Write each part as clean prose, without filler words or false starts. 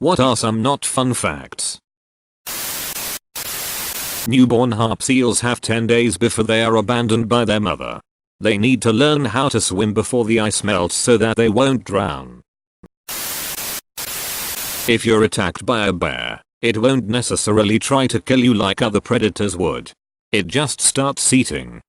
What are some not fun facts? Newborn harp seals have 10 days before they are abandoned by their mother. They need to learn how to swim before the ice melts so that they won't drown. If you're attacked by a bear, it won't necessarily try to kill you like other predators would. It just starts eating.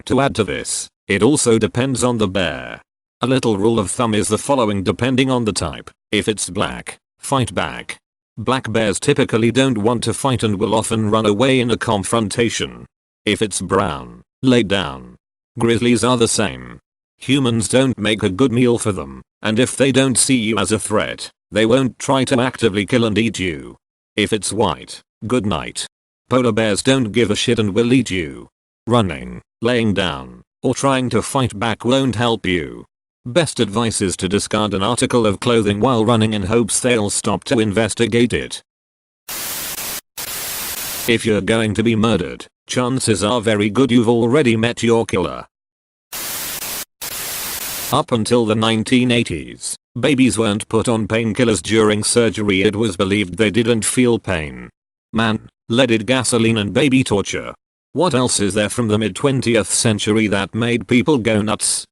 To add to this, it also depends on the bear. A little rule of thumb is the following depending on the type. If it's black, fight back. Black bears typically don't want to fight and will often run away in a confrontation. If it's brown, lay down. Grizzlies are the same. Humans don't make a good meal for them, and if they don't see you as a threat, they won't try to actively kill and eat you. If it's white, good night. Polar bears don't give a shit and will eat you. Running, laying down, or trying to fight back won't help you. Best advice is to discard an article of clothing while running in hopes they'll stop to investigate it. If you're going to be murdered, chances are very good you've already met your killer. Up until the 1980s, babies weren't put on painkillers during surgery. It was believed they didn't feel pain. Man, leaded gasoline and baby torture. What else is there from the mid-20th century that made people go nuts?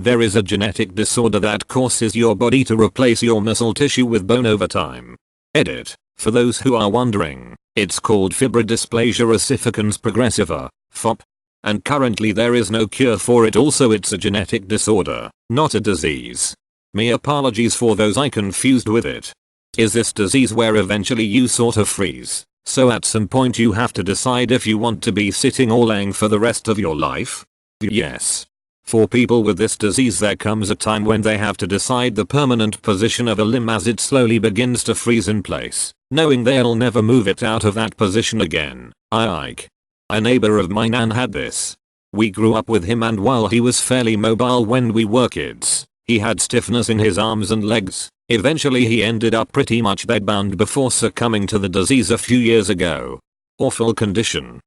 There is a genetic disorder that causes your body to replace your muscle tissue with bone over time. Edit. For those who are wondering, it's called fibrodysplasia ossificans progressiva, FOP. And currently there is no cure for it. Also, it's a genetic disorder, not a disease. Me apologies for those I confused with it. Is this disease where eventually you sort of freeze? So at some point you have to decide if you want to be sitting or laying for the rest of your life? Yes. For people with this disease there comes a time when they have to decide the permanent position of a limb as it slowly begins to freeze in place, knowing they'll never move it out of that position again. A neighbor of mine had this. We grew up with him, and while he was fairly mobile when we were kids, he had stiffness in his arms and legs. Eventually he ended up pretty much bedbound before succumbing to the disease a few years ago. Awful condition.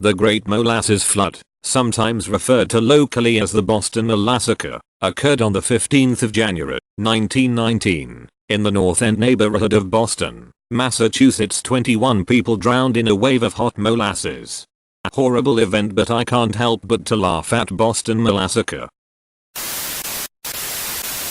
The Great Molasses Flood, sometimes referred to locally as the Boston Massacre, occurred on the 15th of January, 1919, in the North End neighborhood of Boston, Massachusetts. 21 people drowned in a wave of hot molasses. A horrible event, but I can't help but to laugh at Boston Massacre.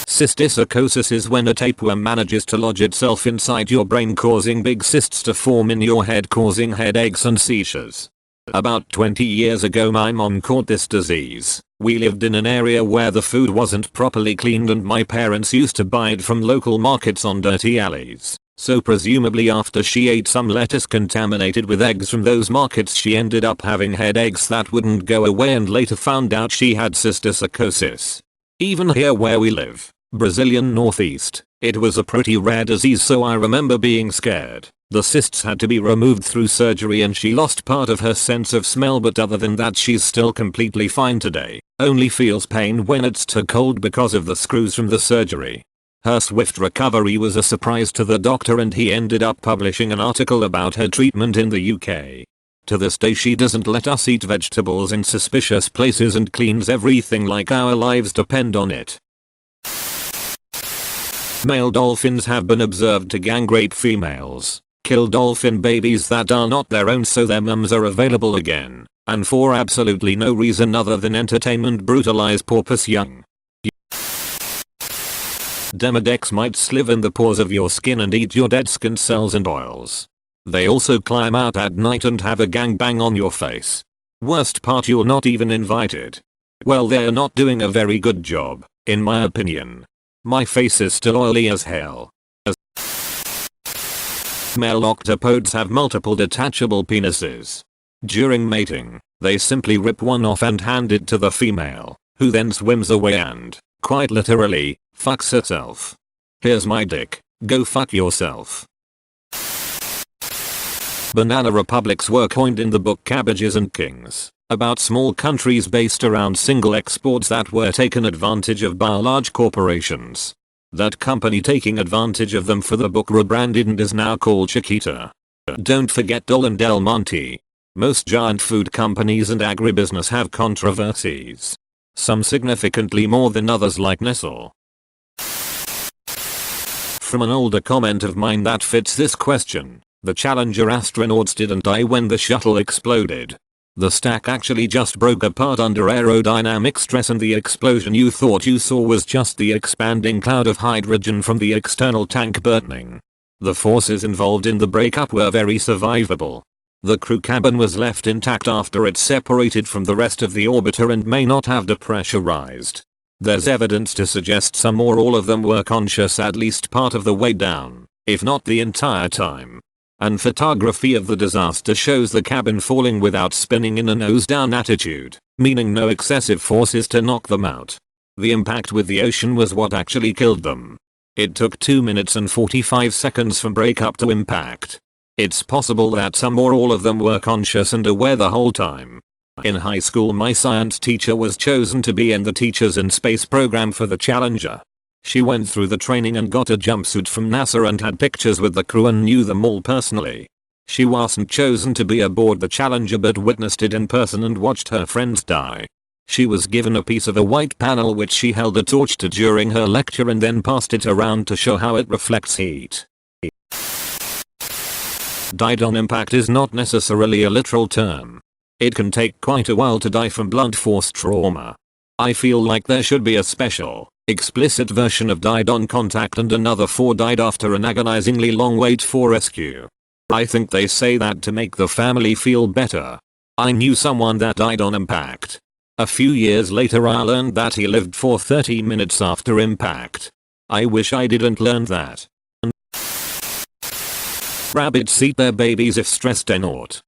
Cysticercosis is when a tapeworm manages to lodge itself inside your brain, causing big cysts to form in your head, causing headaches and seizures. About 20 years ago my mom caught this disease. We lived in an area where the food wasn't properly cleaned and my parents used to buy it from local markets on dirty alleys. So presumably after she ate some lettuce contaminated with eggs from those markets, she ended up having headaches that wouldn't go away and later found out she had cysticercosis. Even here where we live, Brazilian Northeast, it was a pretty rare disease, so I remember being scared. The cysts had to be removed through surgery and she lost part of her sense of smell, but other than that she's still completely fine today. Only feels pain when it's too cold because of the screws from the surgery. Her swift recovery was a surprise to the doctor and he ended up publishing an article about her treatment in the UK. To this day she doesn't let us eat vegetables in suspicious places and cleans everything like our lives depend on it. Male dolphins have been observed to gang rape females, kill dolphin babies that are not their own so their mums are available again, and for absolutely no reason other than entertainment brutalize porpoise young. Demodex mites live in the pores of your skin and eat your dead skin cells and oils. They also climb out at night and have a gangbang on your face. Worst part, you're not even invited. Well, they're not doing a very good job, in my opinion. My face is still oily as hell. Male octopodes have multiple detachable penises. During mating, they simply rip one off and hand it to the female, who then swims away and, quite literally, fucks herself. Here's my dick, go fuck yourself. Banana republics were coined in the book Cabbages and Kings, about small countries based around single exports that were taken advantage of by large corporations. That company taking advantage of them for the book rebranded and is now called Chiquita. Don't forget Dole and Del Monte. Most giant food companies and agribusiness have controversies. Some significantly more than others, like Nestle. From an older comment of mine that fits this question, the Challenger astronauts didn't die when the shuttle exploded. The stack actually just broke apart under aerodynamic stress, and the explosion you thought you saw was just the expanding cloud of hydrogen from the external tank burning. The forces involved in the breakup were very survivable. The crew cabin was left intact after it separated from the rest of the orbiter and may not have depressurized. There's evidence to suggest some or all of them were conscious at least part of the way down, if not the entire time. And photography of the disaster shows the cabin falling without spinning in a nose-down attitude, meaning no excessive forces to knock them out. The impact with the ocean was what actually killed them. It took 2 minutes and 45 seconds from breakup to impact. It's possible that some or all of them were conscious and aware the whole time. In high school, my science teacher was chosen to be in the Teachers in Space program for the Challenger. She went through the training and got a jumpsuit from NASA and had pictures with the crew and knew them all personally. She wasn't chosen to be aboard the Challenger but witnessed it in person and watched her friends die. She was given a piece of a white panel which she held a torch to during her lecture and then passed it around to show how it reflects heat. Died on impact is not necessarily a literal term. It can take quite a while to die from blunt force trauma. I feel like there should be a special, explicit version of died on contact and another for died after an agonizingly long wait for rescue. I think they say that to make the family feel better. I knew someone that died on impact. A few years later I learned that he lived for 30 minutes after impact. I wish I didn't learn that. Rabbits eat their babies if stressed enough.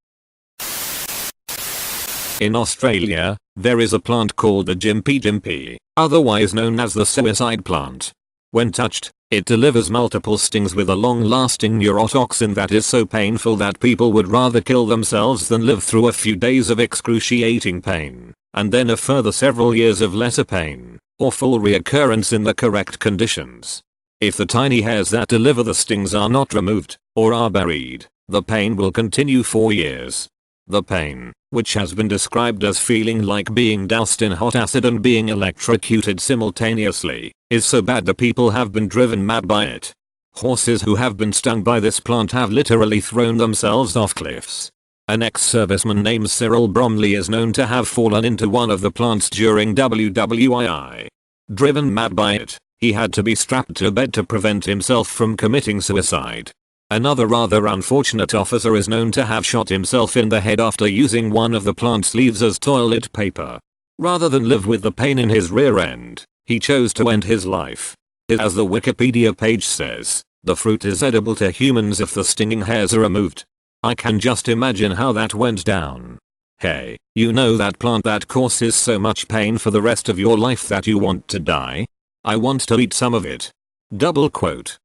In Australia, there is a plant called the gympie, otherwise known as the suicide plant. When touched, it delivers multiple stings with a long-lasting neurotoxin that is so painful that people would rather kill themselves than live through a few days of excruciating pain, and then a further several years of lesser pain, or full reoccurrence in the correct conditions. If the tiny hairs that deliver the stings are not removed, or are buried, the pain will continue for years. The pain, which has been described as feeling like being doused in hot acid and being electrocuted simultaneously, is so bad that people have been driven mad by it. Horses who have been stung by this plant have literally thrown themselves off cliffs. An ex-serviceman named Cyril Bromley is known to have fallen into one of the plants during WWII. Driven mad by it, he had to be strapped to a bed to prevent himself from committing suicide. Another rather unfortunate officer is known to have shot himself in the head after using one of the plant's leaves as toilet paper. Rather than live with the pain in his rear end, he chose to end his life. As the Wikipedia page says, the fruit is edible to humans if the stinging hairs are removed. I can just imagine how that went down. Hey, you know that plant that causes so much pain for the rest of your life that you want to die? I want to eat some of it. Double quote.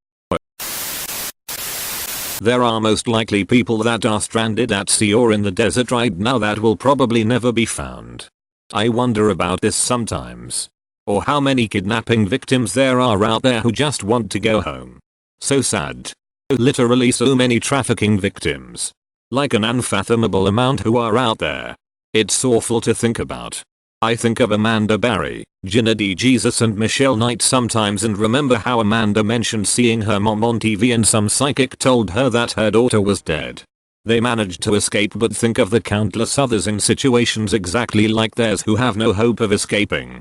There are most likely people that are stranded at sea or in the desert right now that will probably never be found. I wonder about this sometimes. Or how many kidnapping victims there are out there who just want to go home. So sad. Literally so many trafficking victims. Like an unfathomable amount who are out there. It's awful to think about. I think of Amanda Barry, Gina D. Jesus and Michelle Knight sometimes and remember how Amanda mentioned seeing her mom on TV and some psychic told her that her daughter was dead. They managed to escape, but think of the countless others in situations exactly like theirs who have no hope of escaping.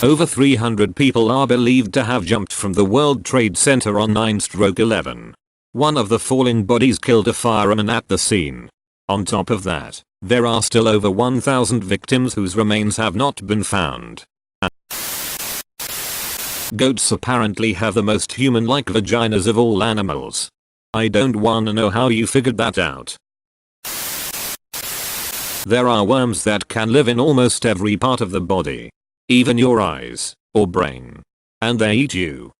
Over 300 people are believed to have jumped from the World Trade Center on 9/11. One of the falling bodies killed a fireman at the scene. On top of that, there are still over 1,000 victims whose remains have not been found. Goats apparently have the most human-like vaginas of all animals. I don't wanna know how you figured that out. There are worms that can live in almost every part of the body. Even your eyes, or brain. And they eat you.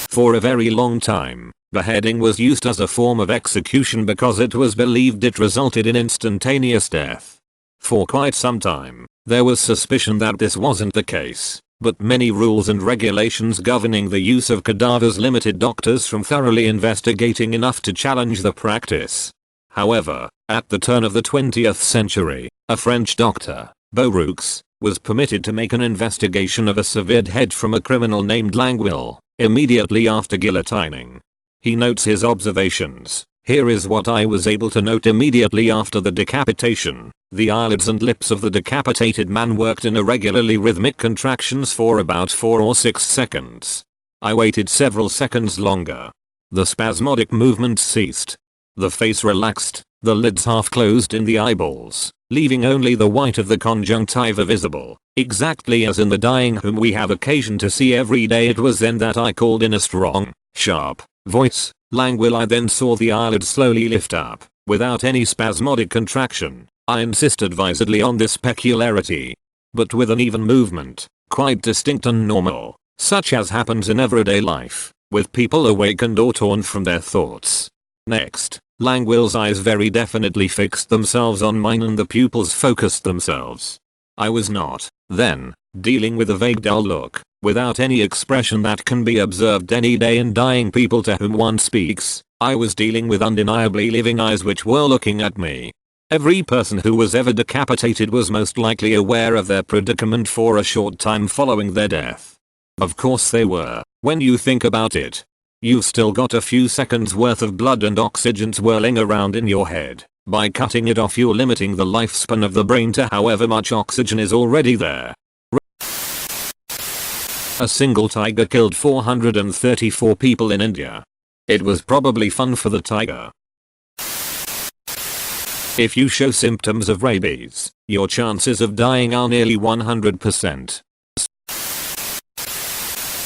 For a very long time, beheading was used as a form of execution because it was believed it resulted in instantaneous death. For quite some time, there was suspicion that this wasn't the case, but many rules and regulations governing the use of cadavers limited doctors from thoroughly investigating enough to challenge the practice. However, at the turn of the 20th century, a French doctor, Beauroux, was permitted to make an investigation of a severed head from a criminal named Langwill, immediately after guillotining. He notes his observations. Here is what I was able to note immediately after the decapitation. The eyelids and lips of the decapitated man worked in irregularly rhythmic contractions for about 4 or 6 seconds. I waited several seconds longer. The spasmodic movements ceased. The face relaxed, the lids half closed in the eyeballs, leaving only the white of the conjunctiva visible, exactly as in the dying whom we have occasion to see every day. It was then that I called in a strong, sharp voice, Langwill. I then saw the eyelids slowly lift up, without any spasmodic contraction. I insist advisedly on this peculiarity. But with an even movement, quite distinct and normal, such as happens in everyday life, with people awakened or torn from their thoughts. Next, Langwill's eyes very definitely fixed themselves on mine and the pupils focused themselves. I was not, then, dealing with a vague dull look, without any expression that can be observed any day in dying people to whom one speaks. I was dealing with undeniably living eyes which were looking at me. Every person who was ever decapitated was most likely aware of their predicament for a short time following their death. Of course they were, when you think about it. You've still got a few seconds worth of blood and oxygen swirling around in your head. By cutting it off, you're limiting the lifespan of the brain to however much oxygen is already there. A single tiger killed 434 people in India. It was probably fun for the tiger. If you show symptoms of rabies, your chances of dying are nearly 100%.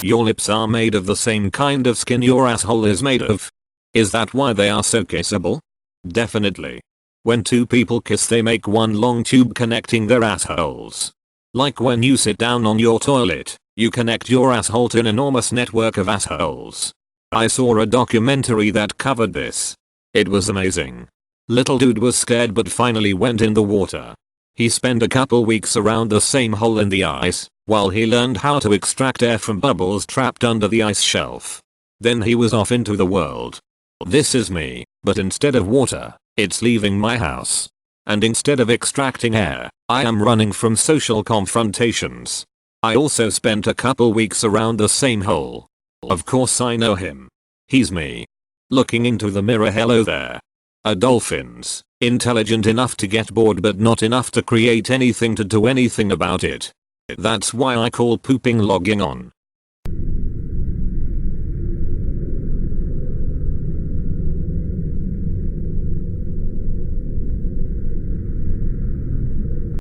Your lips are made of the same kind of skin your asshole is made of. Is that why they are so kissable? Definitely. When two people kiss, they make one long tube connecting their assholes. Like when you sit down on your toilet, you connect your asshole to an enormous network of assholes. I saw a documentary that covered this. It was amazing. Little dude was scared but finally went in the water. He spent a couple weeks around the same hole in the ice, while he learned how to extract air from bubbles trapped under the ice shelf. Then he was off into the world. This is me, but instead of water, it's leaving my house. And instead of extracting air, I am running from social confrontations. I also spent a couple weeks around the same hole. Of course I know him. He's me. Looking into the mirror. Hello there. A dolphin's intelligent enough to get bored but not enough to create anything to do anything about it. That's why I call pooping logging on.